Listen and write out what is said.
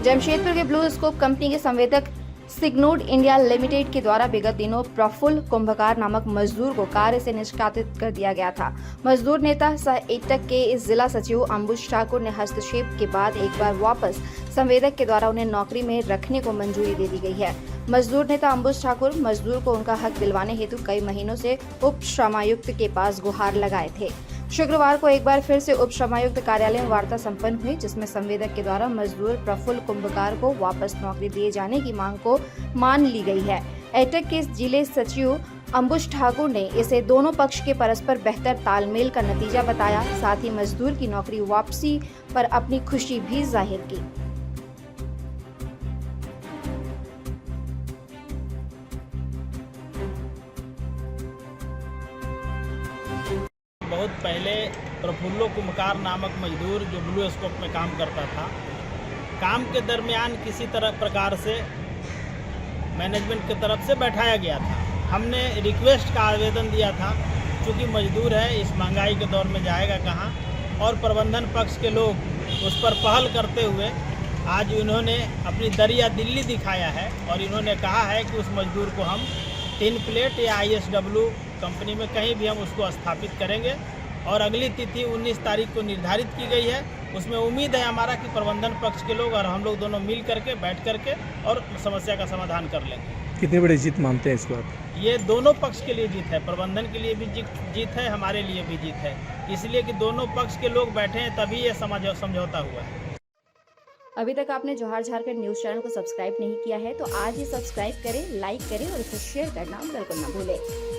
जमशेदपुर के blue scope company के संवेदक सिग्नोड इंडिया लिमिटेड के द्वारा विगत दिनों प्रफुल्ल कुंभकार नामक मजदूर को कार्य से निष्कासित कर दिया गया था। मजदूर नेता सह एटक के जिला सचिव अंबुज ठाकुर ने हस्तक्षेप के बाद एक बार वापस संवेदक के द्वारा उन्हें नौकरी में रखने को मंजूरी दे दी गई है। मजदूर नेता अंबुज ठाकुर मजदूर को उनका हक दिलवाने हेतु कई महीनों से उप श्रमायुक्त के पास गुहार लगाए थे। शुक्रवार को एक बार फिर से उप श्रमायुक्त कार्यालय में वार्ता संपन्न हुई, जिसमें संवेदक के द्वारा मजदूर प्रफुल्ल कुंभकार को वापस नौकरी दिए जाने की मांग को मान ली गई है। एटक के जिले सचिव अंबुज ठाकुर ने इसे दोनों पक्ष के परस्पर बेहतर तालमेल का नतीजा बताया। साथ ही मजदूर की नौकरी वापसी पर अपनी खुशी भी जाहिर की। बहुत पहले प्रफुल्ल कुंभकार नामक मजदूर जो ब्लू स्कोप में काम करता था, काम के दरमियान किसी तरह प्रकार से मैनेजमेंट की तरफ से बैठाया गया था। हमने रिक्वेस्ट का आवेदन दिया था, चूँकि मजदूर है, इस महंगाई के दौर में जाएगा कहाँ, और प्रबंधन पक्ष के लोग उस पर पहल करते हुए आज इन्होंने अपनी दरिया दिल्ली दिखाया है और इन्होंने कहा है कि उस मजदूर को हम टिन प्लेट या ISW कंपनी में कहीं भी हम उसको स्थापित करेंगे और अगली तिथि 19 तारीख को निर्धारित की गई है। उसमें उम्मीद है हमारा कि प्रबंधन पक्ष के लोग और हम लोग दोनों मिल करके बैठ करके और समस्या का समाधान कर लेंगे। कितनी बड़ी जीत मानते हैं इस बात? ये दोनों पक्ष के लिए जीत है, प्रबंधन के लिए भी जीत है, हमारे लिए भी जीत है, इसलिए कि दोनों पक्ष के लोग बैठे हैं तभी ये समझौता हुआ है। अभी तक आपने जोहार झारखंड न्यूज चैनल को सब्सक्राइब नहीं किया है तो आज ही सब्सक्राइब करें, लाइक करें और इसे शेयर करना बिल्कुल न भूलें।